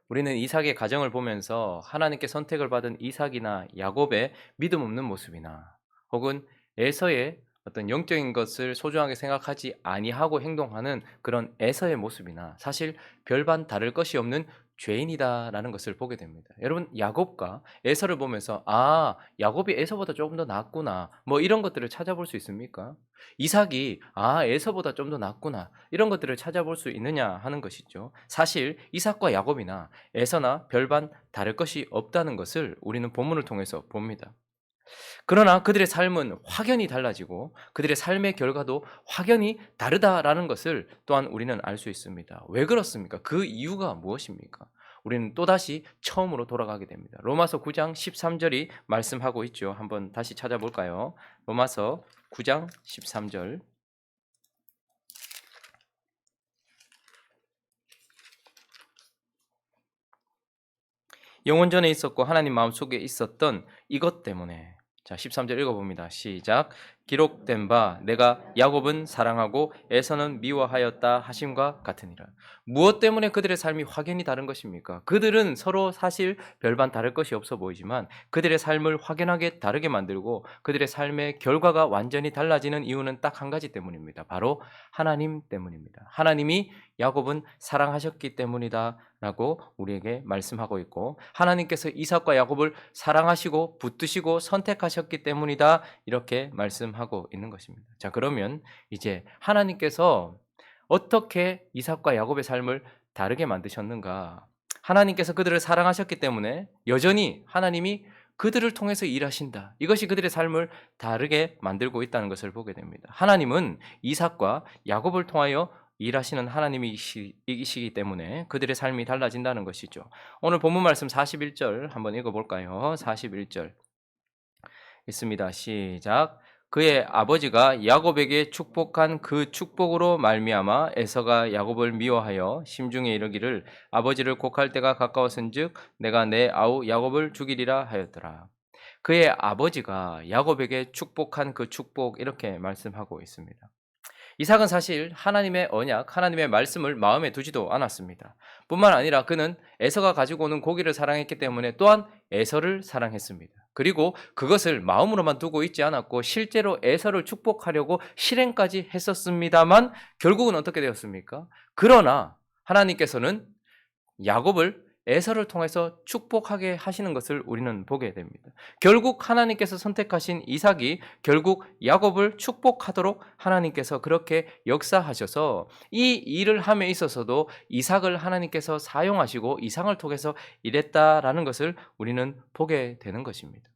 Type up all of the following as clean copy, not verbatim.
우리는 이삭의 가정을 보면서 하나님께 선택을 받은 이삭이나 야곱의 믿음 없는 모습이나 혹은 에서의 어떤 영적인 것을 소중하게 생각하지 아니하고 행동하는 그런 에서의 모습이나 사실 별반 다를 것이 없는 죄인이다라는 것을 보게 됩니다. 여러분 야곱과 에서를 보면서 야곱이 에서보다 조금 더 낫구나 뭐 이런 것들을 찾아볼 수 있습니까? 이삭이 에서보다 좀 더 낫구나 이런 것들을 찾아볼 수 있느냐 하는 것이죠. 사실 이삭과 야곱이나 에서나 별반 다를 것이 없다는 것을 우리는 본문을 통해서 봅니다. 그러나 그들의 삶은 확연히 달라지고 그들의 삶의 결과도 확연히 다르다라는 것을 또한 우리는 알 수 있습니다. 왜 그렇습니까? 그 이유가 무엇입니까? 우리는 또다시 처음으로 돌아가게 됩니다. 로마서 9장 13절이 말씀하고 있죠. 한번 다시 찾아볼까요? 로마서 9장 13절. 영원전에 있었고 하나님 마음속에 있었던 이것 때문에. 자, 13절 읽어봅니다. 시작. 기록된 바 내가 야곱은 사랑하고 에서는 미워하였다 하심과 같으니라. 무엇 때문에 그들의 삶이 확연히 다른 것입니까? 그들은 서로 사실 별반 다를 것이 없어 보이지만 그들의 삶을 확연하게 다르게 만들고 그들의 삶의 결과가 완전히 달라지는 이유는 딱 한 가지 때문입니다. 바로 하나님 때문입니다. 하나님이 야곱은 사랑하셨기 때문이다 라고 우리에게 말씀하고 있고 하나님께서 이삭과 야곱을 사랑하시고 붙드시고 선택하셨기 때문이다 이렇게 말씀하고 있는 것입니다. 자, 그러면 이제 하나님께서 어떻게 이삭과 야곱의 삶을 다르게 만드셨는가? 하나님께서 그들을 사랑하셨기 때문에 여전히 하나님이 그들을 통해서 일하신다. 이것이 그들의 삶을 다르게 만들고 있다는 것을 보게 됩니다. 하나님은 이삭과 야곱을 통하여 일하시는 하나님이시기 때문에 그들의 삶이 달라진다는 것이죠. 오늘 본문 말씀 41절 한번 읽어볼까요? 41절 있습니다. 시작. 그의 아버지가 야곱에게 축복한 그 축복으로 말미암아 에서가 야곱을 미워하여 심중에 이르기를 아버지를 곡할 때가 가까웠은즉 내가 내 아우 야곱을 죽이리라 하였더라. 그의 아버지가 야곱에게 축복한 그 축복 이렇게 말씀하고 있습니다. 이삭은 사실 하나님의 언약, 하나님의 말씀을 마음에 두지도 않았습니다. 뿐만 아니라 그는 에서가 가지고 오는 고기를 사랑했기 때문에 또한 에서를 사랑했습니다. 그리고 그것을 마음으로만 두고 있지 않았고 실제로 에서를 축복하려고 실행까지 했었습니다만 결국은 어떻게 되었습니까? 그러나 하나님께서는 야곱을 에서를 통해서 축복하게 하시는 것을 우리는 보게 됩니다. 결국 하나님께서 선택하신 이삭이 결국 야곱을 축복하도록 하나님께서 그렇게 역사하셔서 이 일을 함에 있어서도 이삭을 하나님께서 사용하시고 이삭을 통해서 일했다라는 것을 우리는 보게 되는 것입니다.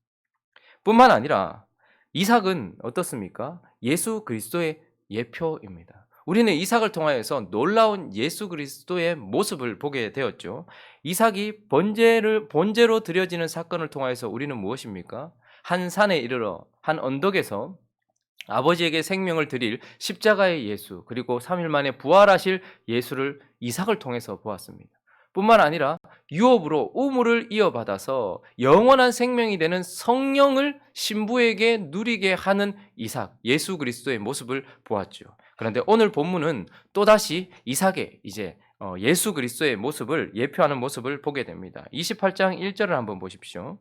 뿐만 아니라 이삭은 어떻습니까? 예수 그리스도의 예표입니다. 우리는 이삭을 통하여서 놀라운 예수 그리스도의 모습을 보게 되었죠. 이삭이 번제로 드려지는 사건을 통하여서 우리는 무엇입니까? 한 산에 이르러 한 언덕에서 아버지에게 생명을 드릴 십자가의 예수 그리고 3일 만에 부활하실 예수를 이삭을 통해서 보았습니다. 뿐만 아니라 유업으로 우물을 이어받아서 영원한 생명이 되는 성령을 신부에게 누리게 하는 이삭, 예수 그리스도의 모습을 보았죠. 그런데 오늘 본문은 또다시 이삭의 이제 예수 그리스도의 모습을 예표하는 모습을 보게 됩니다. 28장 1절을 한번 보십시오.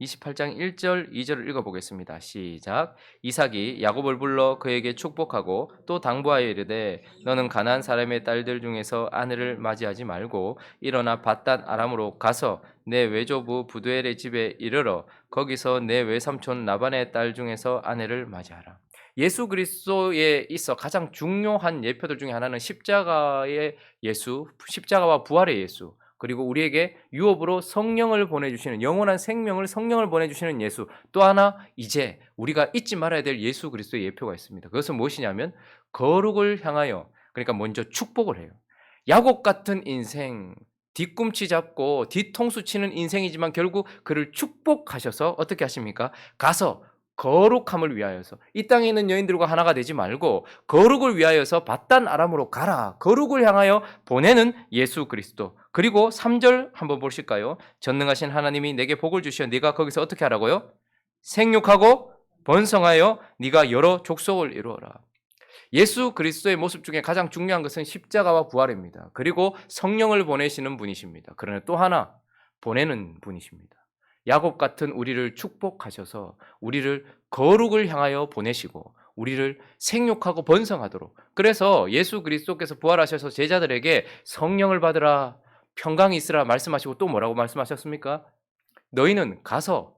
28장 1절, 2절을 읽어보겠습니다. 시작. 이삭이 야곱을 불러 그에게 축복하고 또 당부하여 이르되 너는 가나안 사람의 딸들 중에서 아내를 맞이하지 말고 일어나 밧단 아람으로 가서 내 외조부 부두엘의 집에 이르러 거기서 내 외삼촌 라반의 딸 중에서 아내를 맞이하라. 예수 그리스도에 있어 가장 중요한 예표들 중에 하나는 십자가의 예수, 십자가와 부활의 예수, 그리고 우리에게 유업으로 성령을 보내주시는 영원한 생명을 성령을 보내주시는 예수, 또 하나 이제 우리가 잊지 말아야 될 예수 그리스도의 예표가 있습니다. 그것은 무엇이냐면 거룩을 향하여, 그러니까 먼저 축복을 해요. 야곱 같은 인생, 뒤꿈치 잡고 뒤통수 치는 인생이지만 결국 그를 축복하셔서 어떻게 하십니까? 가서 거룩함을 위하여서 이 땅에 있는 여인들과 하나가 되지 말고 거룩을 위하여서 밧단 아람으로 가라. 거룩을 향하여 보내는 예수 그리스도. 그리고 3절 한번 보실까요? 전능하신 하나님이 내게 복을 주시어 네가 거기서 어떻게 하라고요? 생육하고 번성하여 네가 여러 족속을 이루어라. 예수 그리스도의 모습 중에 가장 중요한 것은 십자가와 부활입니다. 그리고 성령을 보내시는 분이십니다. 그러나 또 하나 보내는 분이십니다. 야곱 같은 우리를 축복하셔서 우리를 거룩을 향하여 보내시고 우리를 생육하고 번성하도록, 그래서 예수 그리스도께서 부활하셔서 제자들에게 성령을 받으라, 평강이 있으라 말씀하시고 또 뭐라고 말씀하셨습니까? 너희는 가서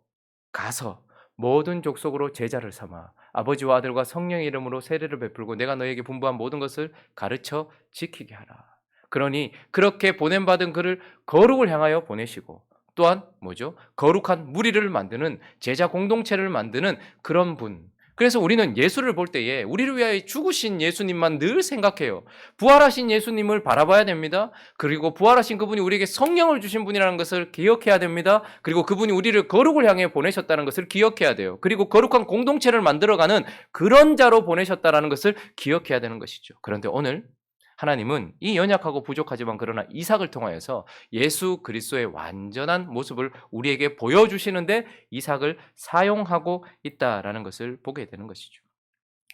모든 족속으로 제자를 삼아 아버지와 아들과 성령의 이름으로 세례를 베풀고 내가 너에게 분부한 모든 것을 가르쳐 지키게 하라. 그러니 그렇게 보냄받은 그를 거룩을 향하여 보내시고 또한 뭐죠? 거룩한 무리를 만드는 제자 공동체를 만드는 그런 분. 그래서 우리는 예수를 볼 때에 우리를 위하여 죽으신 예수님만 늘 생각해요. 부활하신 예수님을 바라봐야 됩니다. 그리고 부활하신 그분이 우리에게 성령을 주신 분이라는 것을 기억해야 됩니다. 그리고 그분이 우리를 거룩을 향해 보내셨다는 것을 기억해야 돼요. 그리고 거룩한 공동체를 만들어가는 그런 자로 보내셨다는 것을 기억해야 되는 것이죠. 그런데 오늘 하나님은 이 연약하고 부족하지만 그러나 이삭을 통하여서 예수 그리스도의 완전한 모습을 우리에게 보여주시는데 이삭을 사용하고 있다라는 것을 보게 되는 것이죠.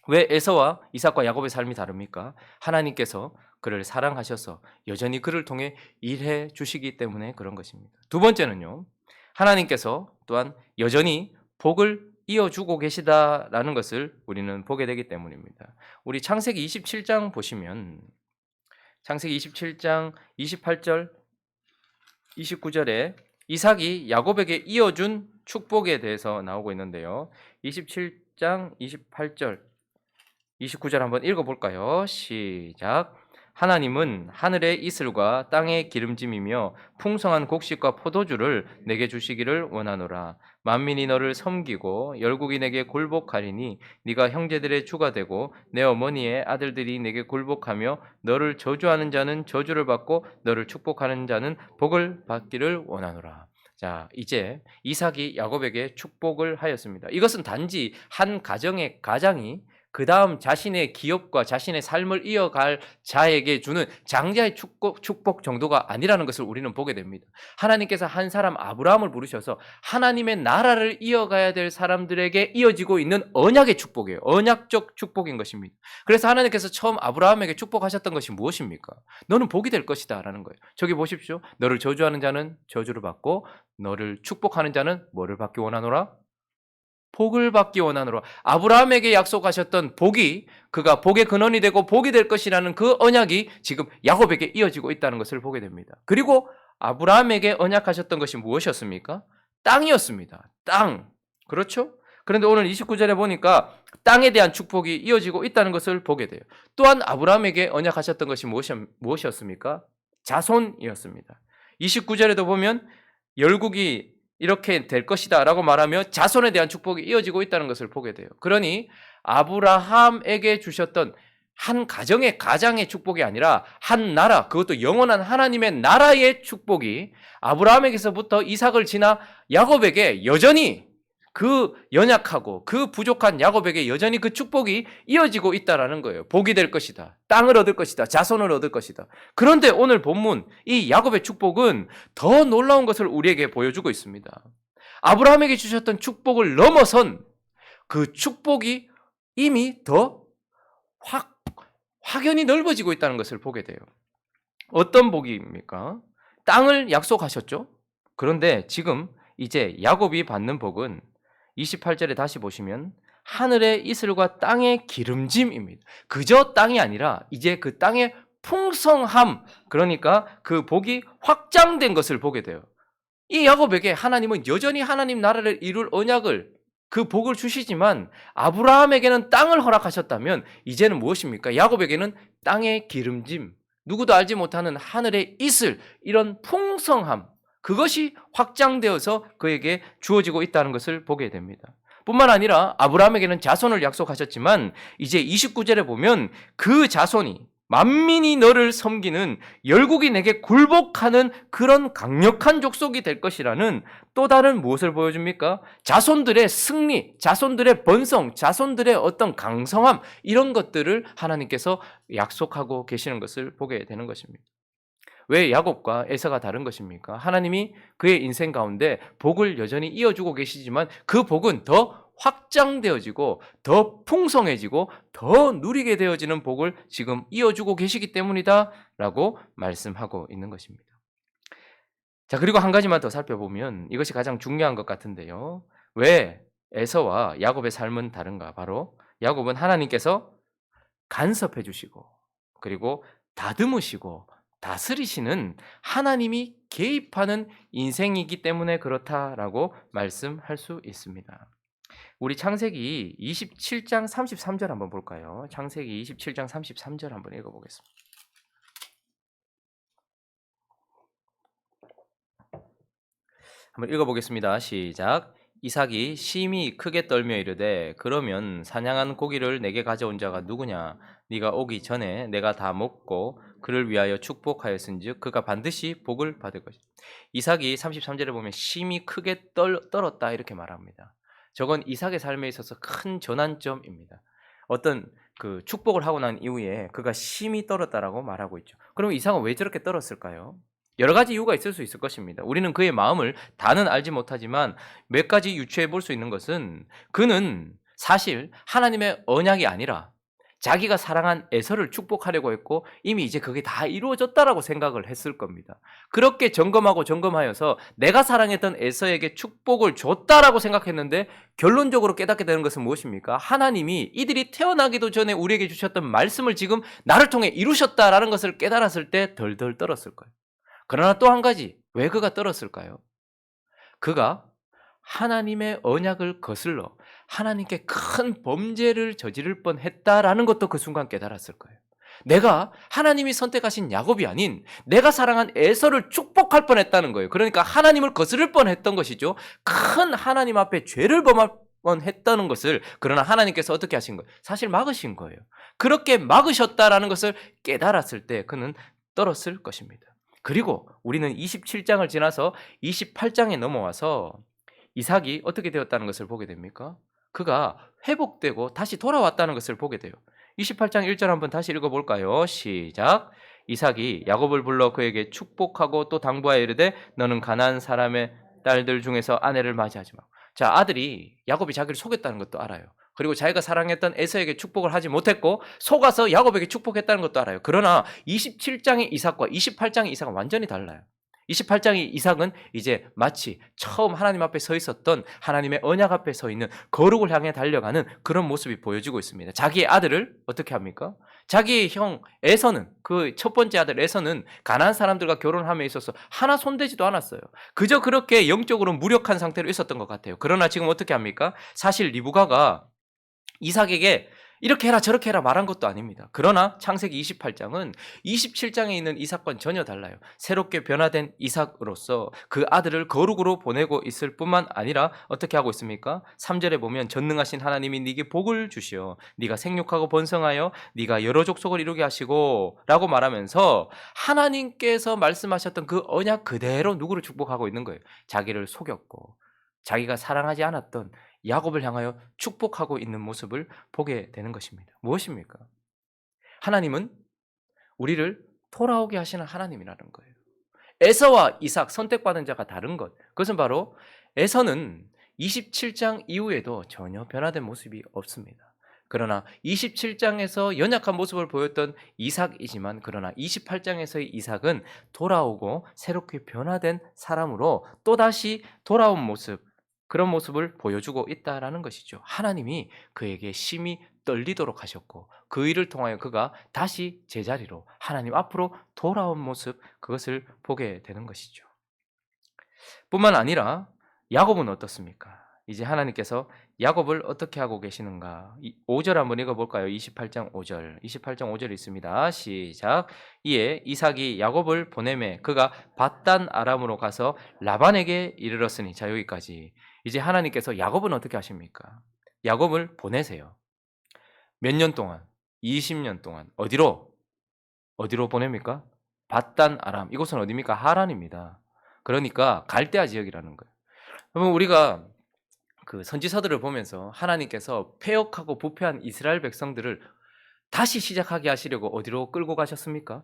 왜 에서와 이삭과 야곱의 삶이 다릅니까? 하나님께서 그를 사랑하셔서 여전히 그를 통해 일해 주시기 때문에 그런 것입니다. 두 번째는요, 하나님께서 또한 여전히 복을 이어주고 계시다라는 것을 우리는 보게 되기 때문입니다. 우리 창세기 27장 보시면 창세기 27장 28절 29절에 이삭이 야곱에게 이어준 축복에 대해서 나오고 있는데요. 27장 28절 29절 한번 읽어볼까요? 시작. 하나님은 하늘의 이슬과 땅의 기름짐이며 풍성한 곡식과 포도주를 내게 주시기를 원하노라. 만민이 너를 섬기고 열국이 내게 굴복하리니 네가 형제들의 주가 되고 내 어머니의 아들들이 내게 굴복하며 너를 저주하는 자는 저주를 받고 너를 축복하는 자는 복을 받기를 원하노라. 자, 이제 이삭이 야곱에게 축복을 하였습니다. 이것은 단지 한 가정의 가장이 그 다음 자신의 기업과 자신의 삶을 이어갈 자에게 주는 장자의 축복 정도가 아니라는 것을 우리는 보게 됩니다. 하나님께서 한 사람 아브라함을 부르셔서 하나님의 나라를 이어가야 될 사람들에게 이어지고 있는 언약의 축복이에요. 언약적 축복인 것입니다. 그래서 하나님께서 처음 아브라함에게 축복하셨던 것이 무엇입니까? 너는 복이 될 것이다 라는 거예요. 저기 보십시오. 너를 저주하는 자는 저주를 받고 너를 축복하는 자는 뭐를 받기 원하노라? 복을 받기 원하노라. 아브라함에게 약속하셨던 복이 그가 복의 근원이 되고 복이 될 것이라는 그 언약이 지금 야곱에게 이어지고 있다는 것을 보게 됩니다. 그리고 아브라함에게 언약하셨던 것이 무엇이었습니까? 땅이었습니다. 땅. 그렇죠? 그런데 오늘 29절에 보니까 땅에 대한 축복이 이어지고 있다는 것을 보게 돼요. 또한 아브라함에게 언약하셨던 것이 무엇이었습니까? 자손이었습니다. 29절에도 보면 열국이 이렇게 될 것이다 라고 말하며 자손에 대한 축복이 이어지고 있다는 것을 보게 돼요. 그러니 아브라함에게 주셨던 한 가정의 가장의 축복이 아니라 한 나라, 그것도 영원한 하나님의 나라의 축복이 아브라함에게서부터 이삭을 지나 야곱에게 여전히 그 연약하고 그 부족한 야곱에게 여전히 그 축복이 이어지고 있다라는 거예요. 복이 될 것이다. 땅을 얻을 것이다. 자손을 얻을 것이다. 그런데 오늘 본문 이 야곱의 축복은 더 놀라운 것을 우리에게 보여주고 있습니다. 아브라함에게 주셨던 축복을 넘어선 그 축복이 이미 더 확연히 넓어지고 있다는 것을 보게 돼요. 어떤 복입니까? 땅을 약속하셨죠? 그런데 지금 이제 야곱이 받는 복은 28절에 다시 보시면 하늘의 이슬과 땅의 기름짐입니다. 그저 땅이 아니라 이제 그 땅의 풍성함, 그러니까 그 복이 확장된 것을 보게 돼요. 이 야곱에게 하나님은 여전히 하나님 나라를 이룰 언약을, 그 복을 주시지만 아브라함에게는 땅을 허락하셨다면 이제는 무엇입니까? 야곱에게는 땅의 기름짐, 누구도 알지 못하는 하늘의 이슬, 이런 풍성함, 그것이 확장되어서 그에게 주어지고 있다는 것을 보게 됩니다. 뿐만 아니라 아브라함에게는 자손을 약속하셨지만 이제 29절에 보면 그 자손이 만민이 너를 섬기는 열국이 내게 굴복하는 그런 강력한 족속이 될 것이라는 또 다른 무엇을 보여줍니까? 자손들의 승리, 자손들의 번성, 자손들의 어떤 강성함, 이런 것들을 하나님께서 약속하고 계시는 것을 보게 되는 것입니다. 왜 야곱과 에서가 다른 것입니까? 하나님이 그의 인생 가운데 복을 여전히 이어주고 계시지만 그 복은 더 확장되어지고 더 풍성해지고 더 누리게 되어지는 복을 지금 이어주고 계시기 때문이다라고 말씀하고 있는 것입니다. 자, 그리고 한 가지만 더 살펴보면 이것이 가장 중요한 것 같은데요. 왜 에서와 야곱의 삶은 다른가? 바로 야곱은 하나님께서 간섭해 주시고 그리고 다듬으시고 다스리시는 하나님이 개입하는 인생이기 때문에 그렇다라고 말씀할 수 있습니다. 우리 창세기 27장 33절 한번 볼까요? 창세기 27장 33절 한번 읽어보겠습니다. 한번 읽어보겠습니다. 시작. 이삭이 심히 크게 떨며 이르되 그러면 사냥한 고기를 내게 가져온 자가 누구냐? 네가 오기 전에 내가 다 먹고 그를 위하여 축복하였은즉 그가 반드시 복을 받을 것이다. 이삭이 33절에 보면 심히 크게 떨었다 이렇게 말합니다. 저건 이삭의 삶에 있어서 큰 전환점입니다. 어떤 그 축복을 하고 난 이후에 그가 심히 떨었다라고 말하고 있죠. 그럼 이삭은 왜 저렇게 떨었을까요? 여러 가지 이유가 있을 수 있을 것입니다. 우리는 그의 마음을 다는 알지 못하지만 몇 가지 유추해 볼 수 있는 것은 그는 사실 하나님의 언약이 아니라 자기가 사랑한 에서를 축복하려고 했고 이미 이제 그게 다 이루어졌다라고 생각을 했을 겁니다. 그렇게 점검하고 점검하여서 내가 사랑했던 에서에게 축복을 줬다라고 생각했는데 결론적으로 깨닫게 되는 것은 무엇입니까? 하나님이 이들이 태어나기도 전에 우리에게 주셨던 말씀을 지금 나를 통해 이루셨다라는 것을 깨달았을 때 덜덜 떨었을 거예요. 그러나 또 한 가지, 왜 그가 떨었을까요? 그가 하나님의 언약을 거슬러 하나님께 큰 범죄를 저지를 뻔했다라는 것도 그 순간 깨달았을 거예요. 내가 하나님이 선택하신 야곱이 아닌 내가 사랑한 에서를 축복할 뻔했다는 거예요. 그러니까 하나님을 거스를 뻔했던 것이죠. 큰 하나님 앞에 죄를 범할 뻔했다는 것을 그러나 하나님께서 어떻게 하신 거예요? 사실 막으신 거예요. 그렇게 막으셨다라는 것을 깨달았을 때 그는 떨었을 것입니다. 그리고 우리는 27장을 지나서 28장에 넘어와서 이삭이 어떻게 되었다는 것을 보게 됩니까? 그가 회복되고 다시 돌아왔다는 것을 보게 돼요. 28장 1절 한번 다시 읽어볼까요? 시작. 이삭이 야곱을 불러 그에게 축복하고 또 당부하여 이르되 너는 가나안 사람의 딸들 중에서 아내를 맞이하지 마. 자, 아들이 야곱이 자기를 속였다는 것도 알아요. 그리고 자기가 사랑했던 에서에게 축복을 하지 못했고 속아서 야곱에게 축복했다는 것도 알아요. 그러나 27장의 이삭과 28장의 이삭은 완전히 달라요. 28장의 이삭은 이제 마치 처음 하나님 앞에 서 있었던 하나님의 언약 앞에 서 있는 거룩을 향해 달려가는 그런 모습이 보여지고 있습니다. 자기의 아들을 어떻게 합니까? 자기의 형 에서는 그 첫 번째 아들 에서는 가나안 사람들과 결혼함에 있어서 하나 손대지도 않았어요. 그저 그렇게 영적으로 무력한 상태로 있었던 것 같아요. 그러나 지금 어떻게 합니까? 사실 리브가가 이삭에게 이렇게 해라 저렇게 해라 말한 것도 아닙니다. 그러나 창세기 28장은 27장에 있는 이삭과는 전혀 달라요. 새롭게 변화된 이삭으로서 그 아들을 거룩으로 보내고 있을 뿐만 아니라 어떻게 하고 있습니까? 3절에 보면 전능하신 하나님이 네게 복을 주시어 네가 생육하고 번성하여 네가 여러 족속을 이루게 하시고 라고 말하면서 하나님께서 말씀하셨던 그 언약 그대로 누구를 축복하고 있는 거예요. 자기를 속였고 자기가 사랑하지 않았던 야곱을 향하여 축복하고 있는 모습을 보게 되는 것입니다. 무엇입니까? 하나님은 우리를 돌아오게 하시는 하나님이라는 거예요. 에서와 이삭 선택받은 자가 다른 것. 그것은 바로 에서는 27장 이후에도 전혀 변화된 모습이 없습니다. 그러나 27장에서 연약한 모습을 보였던 이삭이지만 그러나 28장에서의 이삭은 돌아오고 새롭게 변화된 사람으로 또다시 돌아온 모습, 그런 모습을 보여주고 있다라는 것이죠. 하나님이 그에게 심히 떨리도록 하셨고 그 일을 통하여 그가 다시 제자리로 하나님 앞으로 돌아온 모습, 그것을 보게 되는 것이죠. 뿐만 아니라 야곱은 어떻습니까? 이제 하나님께서 야곱을 어떻게 하고 계시는가? 5절 한번 읽어볼까요? 28장 5절. 28장 5절 있습니다. 시작. 이에 이삭이 야곱을 보내매 그가 밧단 아람으로 가서 라반에게 이르렀으니. 자, 여기까지. 이제 하나님께서 야곱은 어떻게 하십니까? 야곱을 보내세요. 몇 년 동안? 20년 동안. 어디로 보냅니까? 밧단 아람. 이곳은 어디입니까? 하란입니다. 그러니까 갈대아 지역이라는 거예요. 그러면 우리가 그 선지서들을 보면서 하나님께서 패역하고 부패한 이스라엘 백성들을 다시 시작하게 하시려고 어디로 끌고 가셨습니까?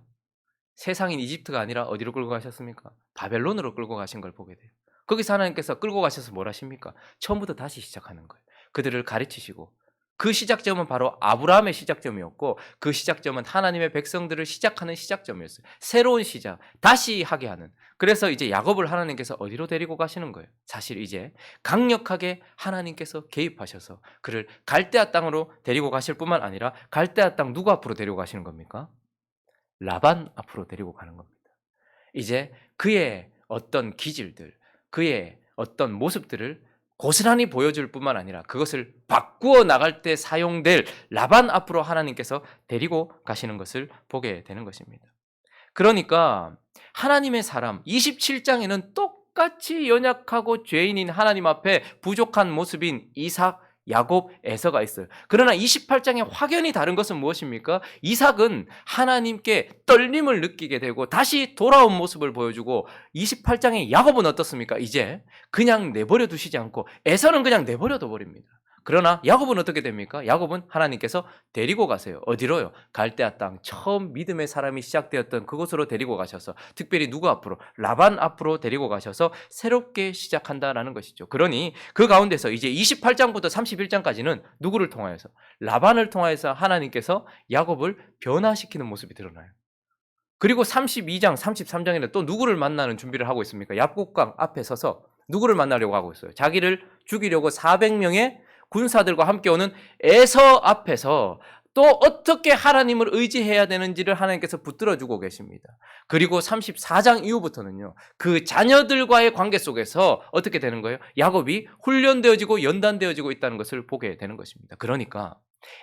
세상인 이집트가 아니라 어디로 끌고 가셨습니까? 바벨론으로 끌고 가신 걸 보게 돼요. 거기서 하나님께서 끌고 가셔서 뭘 하십니까? 처음부터 다시 시작하는 거예요. 그들을 가르치시고 그 시작점은 바로 아브라함의 시작점이었고 그 시작점은 하나님의 백성들을 시작하는 시작점이었어요. 새로운 시작, 다시 하게 하는. 그래서 이제 야곱을 하나님께서 어디로 데리고 가시는 거예요? 사실 이제 강력하게 하나님께서 개입하셔서 그를 갈대아 땅으로 데리고 가실 뿐만 아니라 갈대아 땅 누구 앞으로 데리고 가시는 겁니까? 라반 앞으로 데리고 가는 겁니다. 이제 그의 어떤 기질들, 그의 어떤 모습들을 고스란히 보여줄 뿐만 아니라 그것을 바꾸어 나갈 때 사용될 라반 앞으로 하나님께서 데리고 가시는 것을 보게 되는 것입니다. 그러니까 하나님의 사람 27장에는 똑같이 연약하고 죄인인 하나님 앞에 부족한 모습인 이삭, 야곱, 에서가 있어요. 그러나 28장에 확연히 다른 것은 무엇입니까? 이삭은 하나님께 떨림을 느끼게 되고 다시 돌아온 모습을 보여주고 28장의 야곱은 어떻습니까? 이제 그냥 내버려 두시지 않고 에서는 그냥 내버려 둬 버립니다. 그러나 야곱은 어떻게 됩니까? 야곱은 하나님께서 데리고 가세요. 어디로요? 갈대아 땅, 처음 믿음의 사람이 시작되었던 그곳으로 데리고 가셔서 특별히 누구 앞으로? 라반 앞으로 데리고 가셔서 새롭게 시작한다라는 것이죠. 그러니 그 가운데서 이제 28장부터 31장까지는 누구를 통하여서? 라반을 통하여서 하나님께서 야곱을 변화시키는 모습이 드러나요. 그리고 32장, 33장에는 또 누구를 만나는 준비를 하고 있습니까? 얍곡강 앞에 서서 누구를 만나려고 하고 있어요? 자기를 죽이려고 400명의 군사들과 함께 오는 에서 앞에서 또 어떻게 하나님을 의지해야 되는지를 하나님께서 붙들어주고 계십니다. 그리고 34장 이후부터는요, 그 자녀들과의 관계 속에서 어떻게 되는 거예요? 야곱이 훈련되어지고 연단되어지고 있다는 것을 보게 되는 것입니다. 그러니까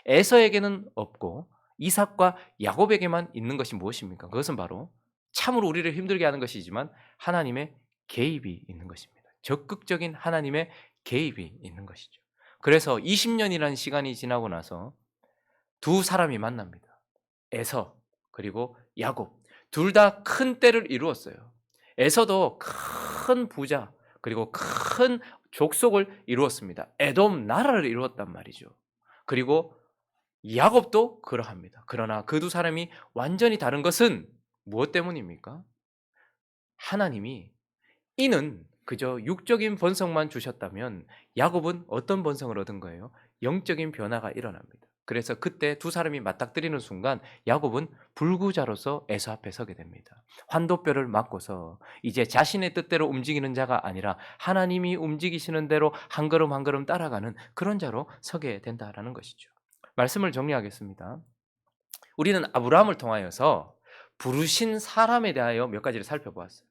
에서에게는 없고 이삭과 야곱에게만 있는 것이 무엇입니까? 그것은 바로 참으로 우리를 힘들게 하는 것이지만 하나님의 개입이 있는 것입니다. 적극적인 하나님의 개입이 있는 것이죠. 그래서 20년이라는 시간이 지나고 나서 두 사람이 만납니다. 에서 그리고 야곱. 둘 다 큰 때를 이루었어요. 에서도 큰 부자 그리고 큰 족속을 이루었습니다. 에돔 나라를 이루었단 말이죠. 그리고 야곱도 그러합니다. 그러나 그 두 사람이 완전히 다른 것은 무엇 때문입니까? 하나님이 이는 그저 육적인 번성만 주셨다면 야곱은 어떤 번성을 얻은 거예요? 영적인 변화가 일어납니다. 그래서 그때 두 사람이 맞닥뜨리는 순간 야곱은 불구자로서 에서 앞에 서게 됩니다. 환도뼈를 맞고서 이제 자신의 뜻대로 움직이는 자가 아니라 하나님이 움직이시는 대로 한 걸음 한 걸음 따라가는 그런 자로 서게 된다라는 것이죠. 말씀을 정리하겠습니다. 우리는 아브라함을 통하여서 부르신 사람에 대하여 몇 가지를 살펴보았어요.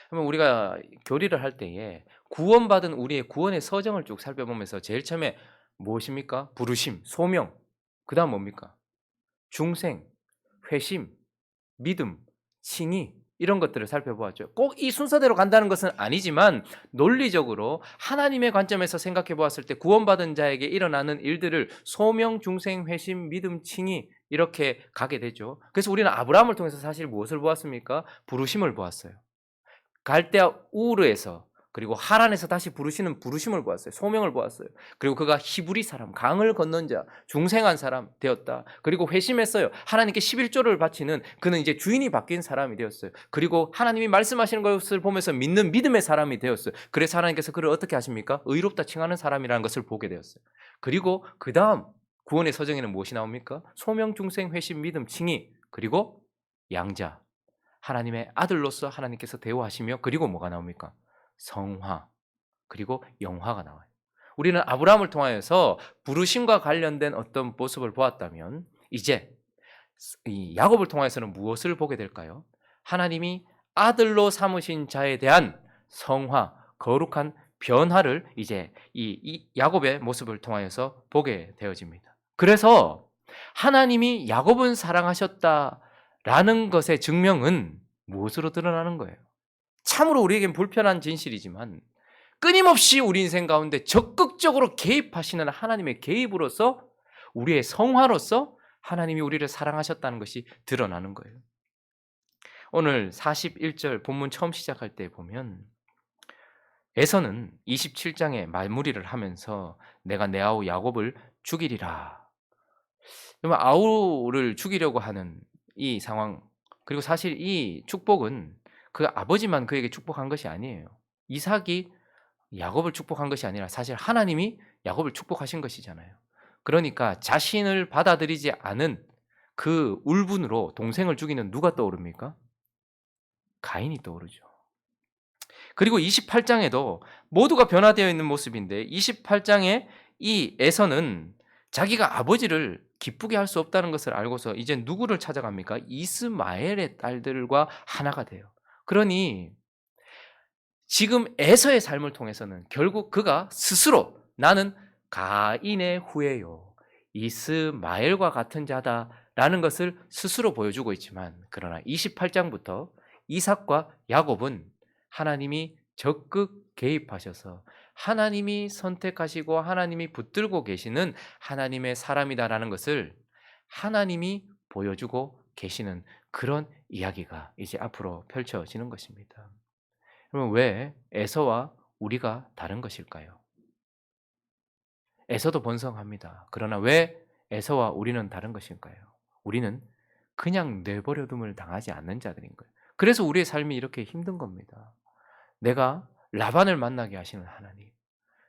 그러면 우리가 교리를 할 때에 구원받은 우리의 구원의 서정을 쭉 살펴보면서 제일 처음에 무엇입니까? 부르심, 소명. 그다음 뭡니까? 중생, 회심, 믿음, 칭의 이런 것들을 살펴보았죠. 꼭 이 순서대로 간다는 것은 아니지만 논리적으로 하나님의 관점에서 생각해 보았을 때 구원받은 자에게 일어나는 일들을 소명, 중생, 회심, 믿음, 칭의 이렇게 가게 되죠. 그래서 우리는 아브라함을 통해서 사실 무엇을 보았습니까? 부르심을 보았어요. 갈대아 우르에서 그리고 하란에서 다시 부르시는 부르심을 보았어요. 소명을 보았어요. 그리고 그가 히브리 사람, 강을 건넌 자, 중생한 사람 되었다. 그리고 회심했어요. 하나님께 11조를 바치는 그는 이제 주인이 바뀐 사람이 되었어요. 그리고 하나님이 말씀하시는 것을 보면서 믿는 믿음의 사람이 되었어요. 그래서 하나님께서 그를 어떻게 하십니까? 의롭다 칭하는 사람이라는 것을 보게 되었어요. 그리고 그 다음 구원의 서정에는 무엇이 나옵니까? 소명, 중생, 회심, 믿음, 칭의 그리고 양자. 하나님의 아들로서 하나님께서 대우하시며 그리고 뭐가 나옵니까? 성화 그리고 영화가 나와요. 우리는 아브라함을 통하여서 부르심과 관련된 어떤 모습을 보았다면 이제 이 야곱을 통하여서는 무엇을 보게 될까요? 하나님이 아들로 삼으신 자에 대한 성화, 거룩한 변화를 이제 이 야곱의 모습을 통하여서 보게 되어집니다. 그래서 하나님이 야곱은 사랑하셨다라는 것의 증명은 무엇으로 드러나는 거예요? 참으로 우리에겐 불편한 진실이지만 끊임없이 우리 인생 가운데 적극적으로 개입하시는 하나님의 개입으로서 우리의 성화로서 하나님이 우리를 사랑하셨다는 것이 드러나는 거예요. 오늘 41절 본문 처음 시작할 때 보면 에서는 27장에 말무리를 하면서 내가 내 아우 야곱을 죽이리라. 그러면 아우를 죽이려고 하는 이 상황 그리고 사실 이 축복은 그 아버지만 그에게 축복한 것이 아니에요. 이삭이 야곱을 축복한 것이 아니라 사실 하나님이 야곱을 축복하신 것이잖아요. 그러니까 자신을 받아들이지 않은 그 울분으로 동생을 죽이는 누가 떠오릅니까? 가인이 떠오르죠. 그리고 28장에도 모두가 변화되어 있는 모습인데 28장에 이 에서는 자기가 아버지를 기쁘게 할 수 없다는 것을 알고서 이제 누구를 찾아갑니까? 이스마엘의 딸들과 하나가 돼요. 그러니 지금 에서의 삶을 통해서는 결국 그가 스스로 나는 가인의 후예요. 이스마엘과 같은 자다라는 것을 스스로 보여주고 있지만 그러나 28장부터 이삭과 야곱은 하나님이 적극 개입하셔서 하나님이 선택하시고 하나님이 붙들고 계시는 하나님의 사람이다라는 것을 하나님이 보여주고 계시는 그런 이야기가 이제 앞으로 펼쳐지는 것입니다. 그러면 왜 에서와 우리가 다른 것일까요? 에서도 번성합니다. 그러나 왜 에서와 우리는 다른 것일까요? 우리는 그냥 내버려둠을 당하지 않는 자들인 거예요. 그래서 우리의 삶이 이렇게 힘든 겁니다. 내가 라반을 만나게 하시는 하나님,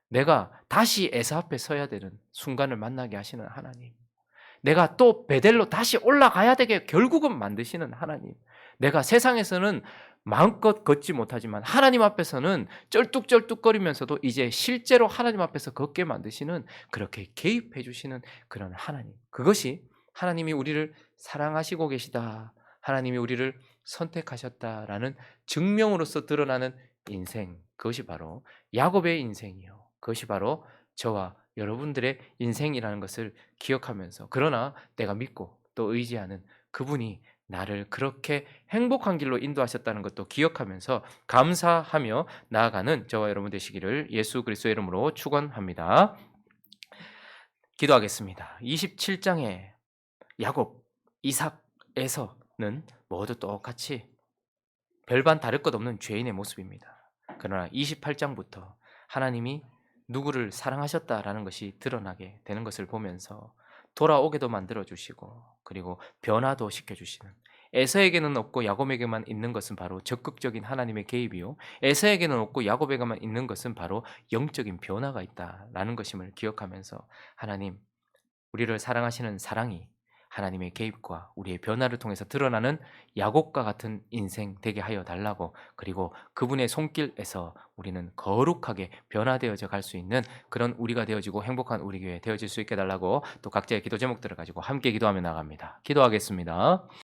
내가 다시 에서 앞에 서야 되는 순간을 만나게 하시는 하나님, 내가 또 베델로 다시 올라가야 되게 결국은 만드시는 하나님. 내가 세상에서는 마음껏 걷지 못하지만 하나님 앞에서는 쩔뚝쩔뚝거리면서도 이제 실제로 하나님 앞에서 걷게 만드시는 그렇게 개입해 주시는 그런 하나님. 그것이 하나님이 우리를 사랑하시고 계시다. 하나님이 우리를 선택하셨다라는 증명으로서 드러나는 인생. 그것이 바로 야곱의 인생이요. 그것이 바로 저와 여러분들의 인생이라는 것을 기억하면서 그러나 내가 믿고 또 의지하는 그분이 나를 그렇게 행복한 길로 인도하셨다는 것도 기억하면서 감사하며 나아가는 저와 여러분 되시기를 예수 그리스도의 이름으로 축원합니다. 기도하겠습니다. 27장에 야곱, 이삭, 에서는 모두 똑같이 별반 다를 것 없는 죄인의 모습입니다. 그러나 28장부터 하나님이 누구를 사랑하셨다라는 것이 드러나게 되는 것을 보면서 돌아오게도 만들어 주시고 그리고 변화도 시켜 주시는 에서에게는 없고 야곱에게만 있는 것은 바로 적극적인 하나님의 개입이요 에서에게는 없고 야곱에게만 있는 것은 바로 영적인 변화가 있다라는 것임을 기억하면서 하나님 우리를 사랑하시는 사랑이 하나님의 개입과 우리의 변화를 통해서 드러나는 야곱과 같은 인생 되게 하여 달라고 그리고 그분의 손길에서 우리는 거룩하게 변화되어져 갈 수 있는 그런 우리가 되어지고 행복한 우리 교회 되어질 수 있게 달라고 또 각자의 기도 제목들을 가지고 함께 기도하며 나갑니다. 기도하겠습니다.